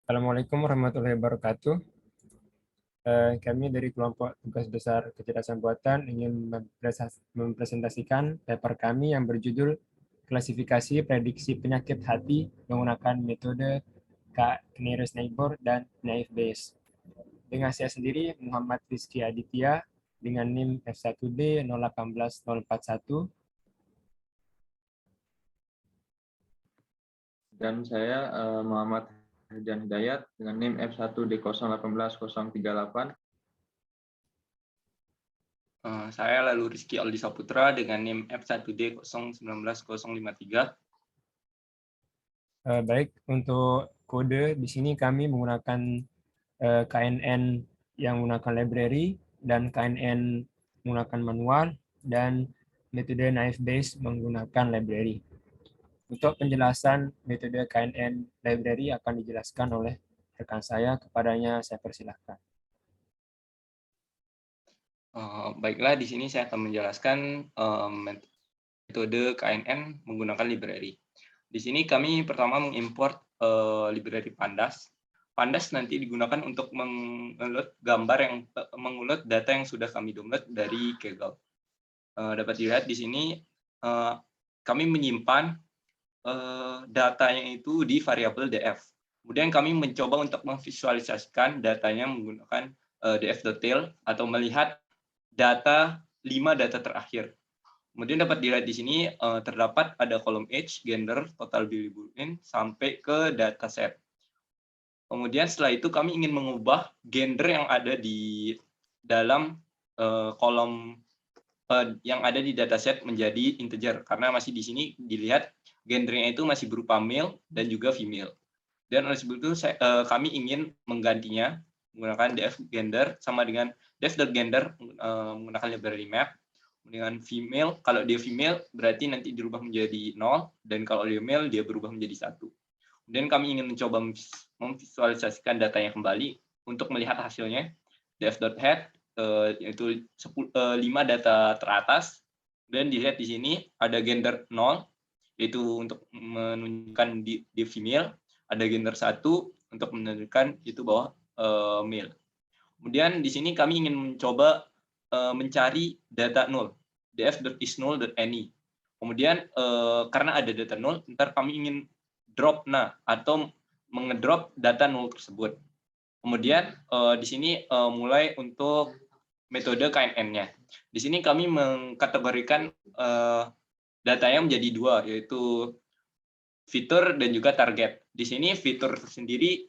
Assalamualaikum warahmatullahi wabarakatuh. Kami dari kelompok tugas besar kecerdasan buatan ingin mempresentasikan paper kami yang berjudul klasifikasi prediksi penyakit hati menggunakan metode Nearest Neighbor dan Naive Bayes. Dengan saya sendiri, Muhammad Rizky Aditya, dengan NIM F1D 018041. Dan saya Muhammad Hadian Hidayat dengan NIM F1D018038. Saya lalu Rizky Aldi Saputra dengan NIM F1D019053. Baik, untuk kode di sini kami menggunakan KNN yang menggunakan library dan KNN menggunakan manual dan metode Naive Bayes menggunakan library. Untuk penjelasan metode KNN library akan dijelaskan oleh rekan saya, kepadanya saya persilahkan. Baiklah, di sini saya akan menjelaskan metode KNN menggunakan library. Di sini kami pertama mengimport library Pandas. Pandas nanti digunakan untuk mengulut gambar yang mengulut data yang sudah kami download dari Kaggle. Dapat dilihat di sini kami menyimpan datanya itu di variabel df. Kemudian kami mencoba untuk memvisualisasikan datanya menggunakan df.tail atau melihat data 5 data terakhir. Kemudian dapat dilihat di sini terdapat ada kolom age, gender, total bilirubin sampai ke dataset. Kemudian setelah itu kami ingin mengubah gender yang ada di dalam kolom yang ada di dataset menjadi integer karena masih di sini dilihat gendernya itu masih berupa male dan juga female. Dan oleh sebab itu kami ingin menggantinya menggunakan def gender sama dengan def.gender menggunakan library map. Dengan female, kalau dia female berarti nanti dirubah menjadi 0 dan kalau dia male dia berubah menjadi 1. Kemudian kami ingin mencoba memvisualisasikan datanya kembali untuk melihat hasilnya. Def.head yaitu 5 data teratas dan dilihat di sini ada gender 0 yaitu untuk menunjukkan dia female, ada gender 1 untuk menunjukkan itu bahwa male. Kemudian di sini kami ingin mencoba mencari data null, df.isNull.any. Kemudian karena ada data null, ntar kami ingin drop atau mengedrop data null tersebut. Kemudian di sini mulai untuk metode KNN-nya. Di sini kami mengkategorikan datanya menjadi 2, yaitu fitur dan juga target. Di sini fitur sendiri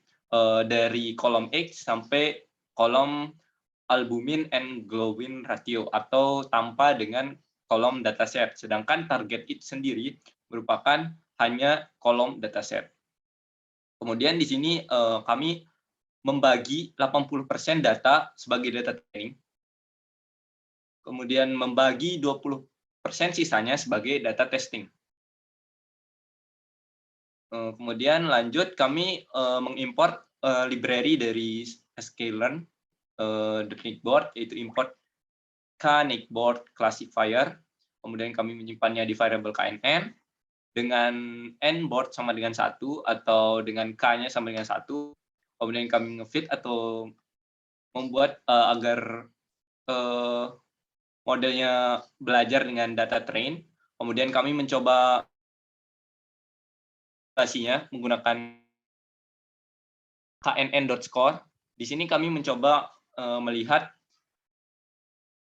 dari kolom X sampai kolom albumin and globin ratio atau tanpa dengan kolom dataset. Sedangkan target itu sendiri merupakan hanya kolom dataset. Kemudian di sini kami membagi 80% data sebagai data training. Kemudian membagi 20% sisanya sebagai data testing. Kemudian lanjut kami mengimport library dari sklearn, .NICBoard, yaitu import knickboard classifier. Kemudian kami menyimpannya di variabel knn dengan nboard sama dengan 1 atau dengan k-nya sama dengan 1. Kemudian kami ngefit atau membuat agar modelnya belajar dengan data train. Kemudian kami mencoba menggunakan knn.score. Di sini kami mencoba melihat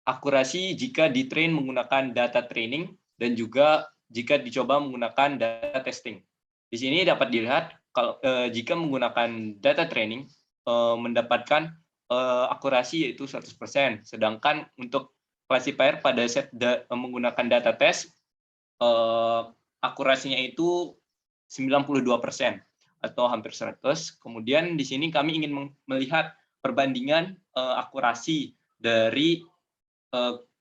akurasi jika di-train menggunakan data training dan juga jika dicoba menggunakan data testing. Di sini dapat dilihat kalau jika menggunakan data training mendapatkan akurasi yaitu 100%, sedangkan untuk classifier pada set menggunakan data test akurasinya itu 92% atau hampir 100. Kemudian di sini kami ingin melihat perbandingan akurasi dari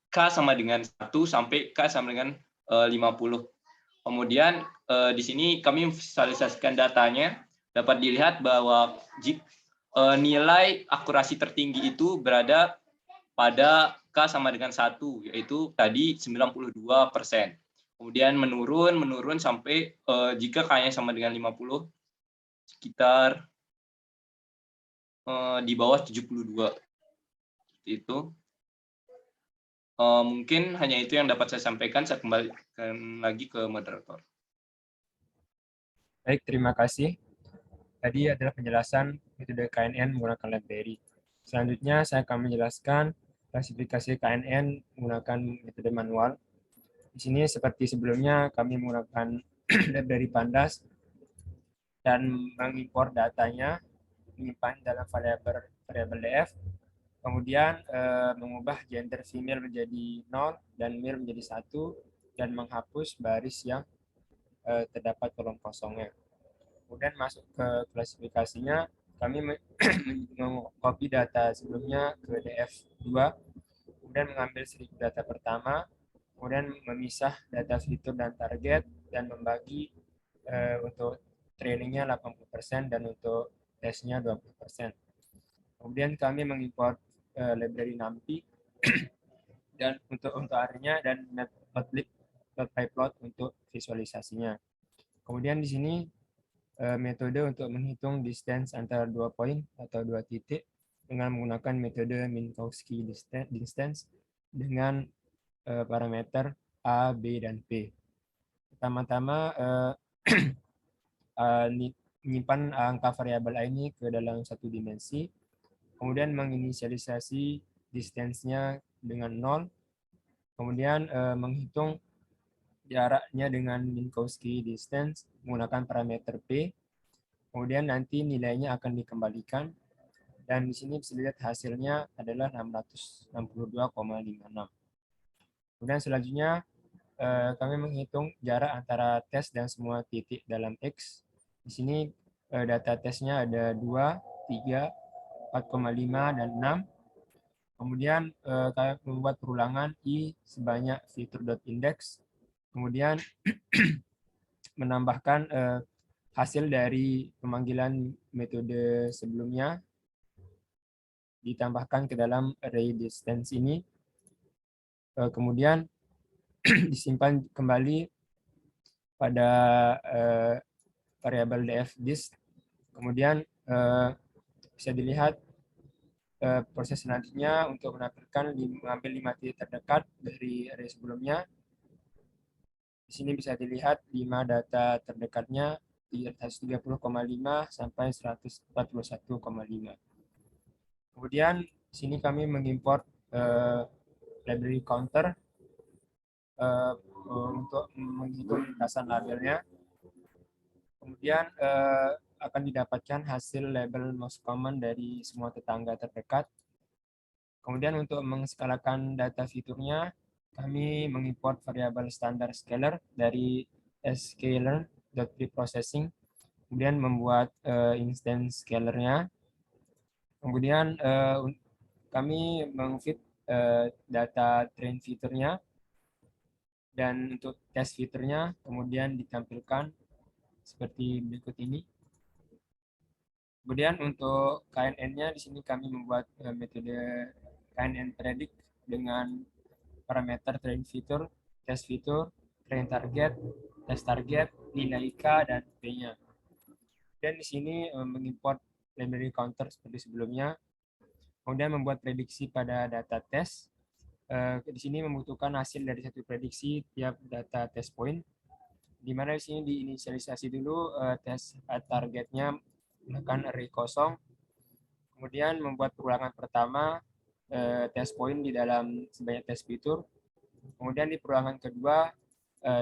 K sama dengan 1 sampai K sama dengan 50. Kemudian di sini kami visualisasikan datanya, dapat dilihat bahwa nilai akurasi tertinggi itu berada pada K sama dengan 1, yaitu tadi 92%. Kemudian menurun sampai jika K-nya sama dengan 50, sekitar di bawah 72. Itu. Mungkin hanya itu yang dapat saya sampaikan. Saya kembalikan lagi ke moderator. Baik, terima kasih. Tadi adalah penjelasan metode KNN menggunakan library. Selanjutnya saya akan menjelaskan klasifikasi KNN menggunakan metode manual. Di sini seperti sebelumnya kami menggunakan library Pandas dan mengimpor datanya, menyimpan dalam variabel df, kemudian mengubah gender female menjadi 0 dan male menjadi 1, dan menghapus baris yang terdapat kolom kosongnya. Kemudian masuk ke klasifikasinya, kami mengcopy data sebelumnya ke df2, kemudian mengambil seribu data pertama, kemudian memisah data fitur dan target, dan membagi untuk trainingnya 80% dan untuk tesnya 20%. Kemudian kami mengimport library NumPy dan untuk array-nya dan matplotlib.pyplot untuk visualisasinya. Kemudian di sini metode untuk menghitung distance antara 2 poin atau 2 titik dengan menggunakan metode Minkowski distance dengan parameter A, B, dan P. Pertama-tama menyimpan angka variabel A ini ke dalam satu dimensi, kemudian menginisialisasi distance-nya dengan 0, kemudian menghitung jaraknya dengan Minkowski distance menggunakan parameter P, kemudian nanti nilainya akan dikembalikan, dan di sini bisa dilihat hasilnya adalah 662,56. Kemudian selanjutnya kami menghitung jarak antara tes dan semua titik dalam X. Di sini data tesnya ada 2, 3, 4,5, dan 6. Kemudian kami membuat perulangan I sebanyak fitur.index. Kemudian menambahkan hasil dari pemanggilan metode sebelumnya, ditambahkan ke dalam array distance ini. Kemudian disimpan kembali pada variabel df_dist. Kemudian bisa dilihat proses selanjutnya untuk menampilkan mengambil 5 titik terdekat dari array sebelumnya. Di sini bisa dilihat 5 data terdekatnya 130,5 sampai 141,5. Kemudian di sini kami mengimport library counter untuk menghitung lintasan labelnya. Kemudian akan didapatkan hasil label most common dari semua tetangga terdekat. Kemudian untuk mengskalakan data fiturnya, kami mengimport variabel standar scalar dari scalar.preprocessing, kemudian membuat instance scalarnya. Kemudian kami mengfeed data train fiturnya, dan untuk test fiturnya kemudian ditampilkan seperti berikut ini. Kemudian untuk KNN-nya di sini kami membuat metode KNN predict dengan parameter train fitur, test fitur, train target, test target, nilai K, dan P-nya. Dan di sini mengimport library counter seperti sebelumnya. Kemudian membuat prediksi pada data test. Di sini membutuhkan hasil dari satu prediksi tiap data test point, di mana di sini diinisialisasi dulu test targetnya menggunakan array kosong, kemudian membuat perulangan pertama test point di dalam sebanyak test fitur, kemudian di perulangan kedua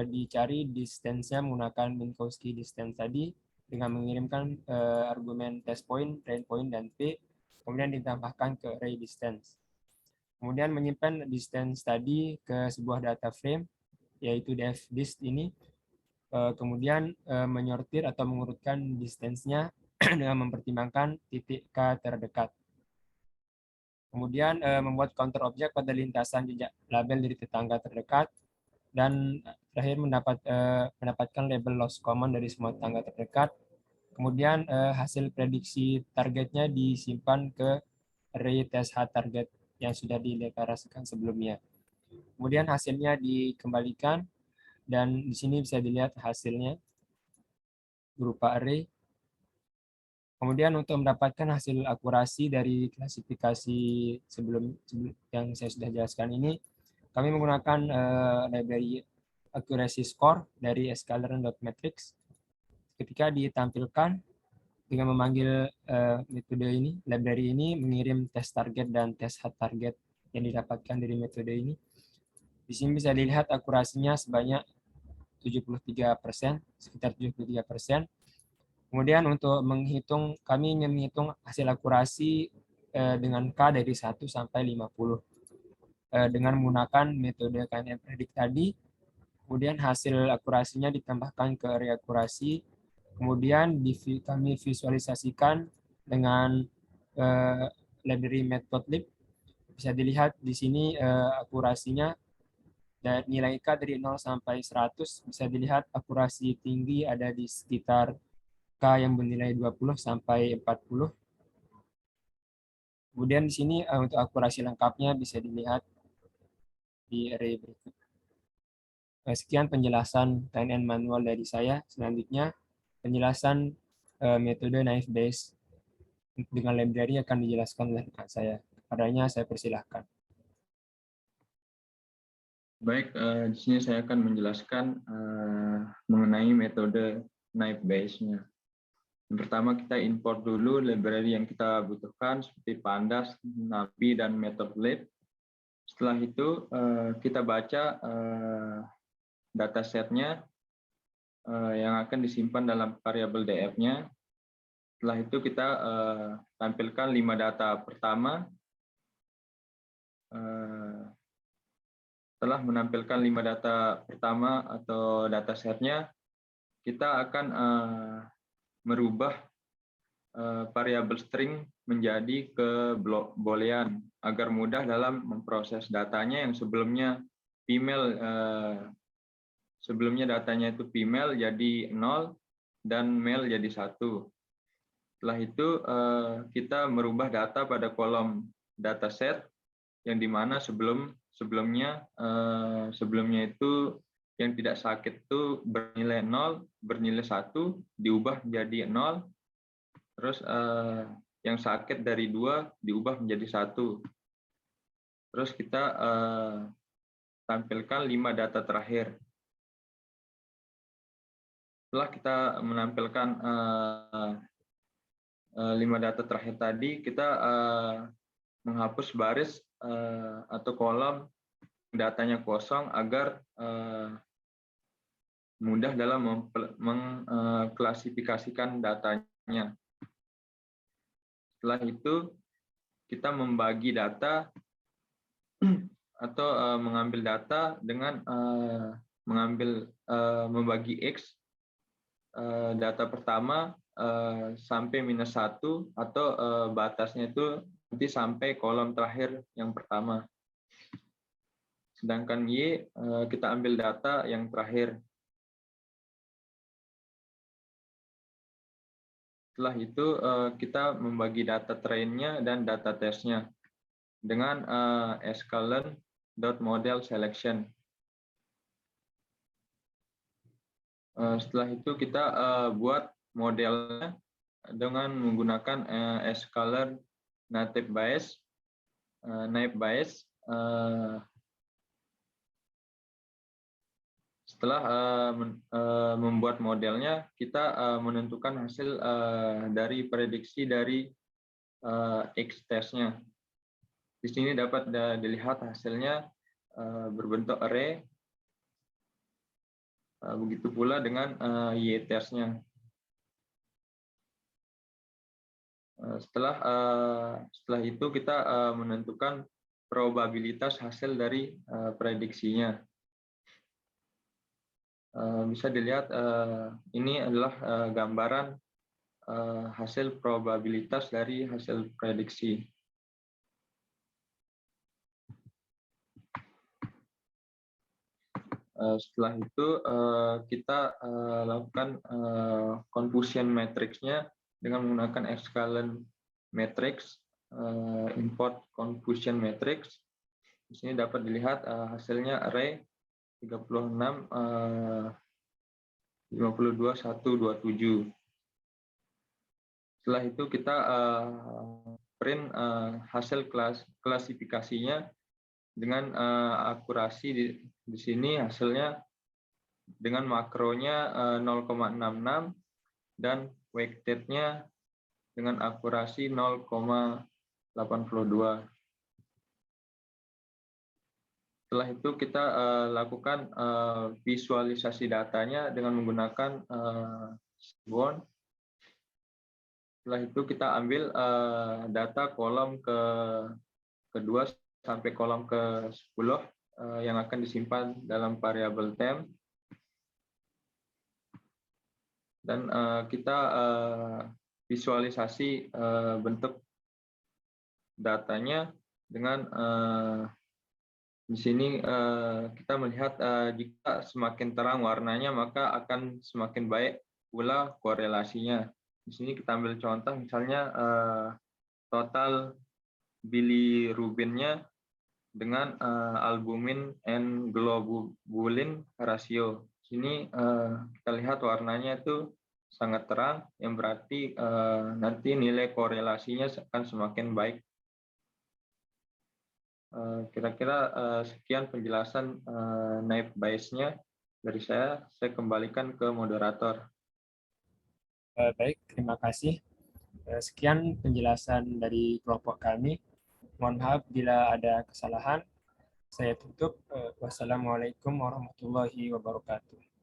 dicari distance-nya menggunakan Minkowski distance tadi dengan mengirimkan argumen test point, train point, dan P, kemudian ditambahkan ke array distance. Kemudian menyimpan distance tadi ke sebuah data frame, yaitu df_dist ini. Kemudian menyortir atau mengurutkan distance-nya dengan mempertimbangkan titik K terdekat. Kemudian membuat counter objek pada lintasan jejak label dari tetangga terdekat, dan terakhir mendapatkan label loss common dari semua tetangga terdekat. Kemudian hasil prediksi targetnya disimpan ke array test H target yang sudah dideklarasikan sebelumnya. Kemudian hasilnya dikembalikan, dan di sini bisa dilihat hasilnya berupa array. Kemudian untuk mendapatkan hasil akurasi dari klasifikasi sebelum yang saya sudah jelaskan ini, kami menggunakan library accuracy score dari sklearn.metrics. Ketika ditampilkan dengan memanggil metode ini, library ini mengirim tes target dan tes hard target yang didapatkan dari metode ini. Di sini bisa dilihat akurasinya sebanyak 73%, sekitar 73%. Kemudian untuk menghitung, kami ingin menghitung hasil akurasi dengan K dari 1 sampai 50 dengan menggunakan metode KNN Predict tadi. Kemudian hasil akurasinya ditambahkan ke reakurasi. Kemudian kami visualisasikan dengan library matplotlib. Bisa dilihat di sini akurasinya dan nilai K dari 0 sampai 100 bisa dilihat akurasi tinggi ada di sekitar K yang bernilai 20 sampai 40. Kemudian di sini untuk akurasi lengkapnya bisa dilihat di array berikut. Sekian penjelasan KNN manual dari saya. Selanjutnya penjelasan metode naive Bayes dengan library akan dijelaskan oleh rekan saya. Kepadanya saya persilahkan. Baik, di sini saya akan menjelaskan mengenai metode naive Bayes-nya. Yang pertama kita import dulu library yang kita butuhkan seperti pandas, NumPy, dan matplotlib. Setelah itu kita baca datasetnya yang akan disimpan dalam variabel df-nya. Setelah itu kita tampilkan 5 data pertama. Setelah menampilkan 5 data pertama atau datasetnya, kita akan merubah variabel string menjadi ke boolean agar mudah dalam memproses datanya yang sebelumnya female, datanya itu female jadi 0 dan male jadi 1. Setelah itu kita merubah data pada kolom dataset yang dimana sebelumnya itu yang tidak sakit itu bernilai 0, bernilai 1, diubah menjadi 0, terus yang sakit dari 2 diubah menjadi 1. Terus kita tampilkan 5 data terakhir. Setelah kita menampilkan 5 data terakhir tadi, kita menghapus baris atau kolom datanya kosong agar mudah dalam mengklasifikasikan datanya. Setelah itu kita membagi data atau mengambil data dengan membagi X data pertama sampai -1 atau batasnya itu nanti sampai kolom terakhir yang pertama. Sedangkan Y kita ambil data yang terakhir. Setelah itu kita membagi data trainnya dan data testnya dengan sklearn.model selection. Setelah itu kita buat modelnya dengan menggunakan sklearn naive Bayes. Setelah membuat modelnya, kita menentukan hasil dari prediksi dari X-testnya. Di sini dapat dilihat hasilnya berbentuk array. Begitu pula dengan Y-testnya. Setelah itu kita menentukan probabilitas hasil dari prediksinya. Bisa dilihat ini adalah gambaran hasil probabilitas dari hasil prediksi. Setelah itu kita lakukan confusion matrix-nya dengan menggunakan sklearn matrix, import confusion matrix. Di sini dapat dilihat hasilnya array 36, 52, 1, 27. Setelah itu kita print hasil klasifikasinya dengan akurasi di sini hasilnya dengan makronya 0,66 dan weighted-nya dengan akurasi 0,82. Setelah itu kita lakukan visualisasi datanya dengan menggunakan Seaborn. Setelah itu kita ambil data kolom kedua sampai kolom ke-10 yang akan disimpan dalam variabel temp. Dan kita visualisasi bentuk datanya dengan di sini kita melihat jika semakin terang warnanya maka akan semakin baik pula korelasinya. Di sini kita ambil contoh misalnya total bilirubinnya dengan albumin and globulin rasio. Di sini kita lihat warnanya itu sangat terang, yang berarti nanti nilai korelasinya akan semakin baik. Kira-kira sekian penjelasan naive Bayes-nya dari saya kembalikan ke moderator. Baik, terima kasih. Sekian penjelasan dari kelompok kami. Mohon maaf bila ada kesalahan. Saya tutup. Wassalamualaikum warahmatullahi wabarakatuh.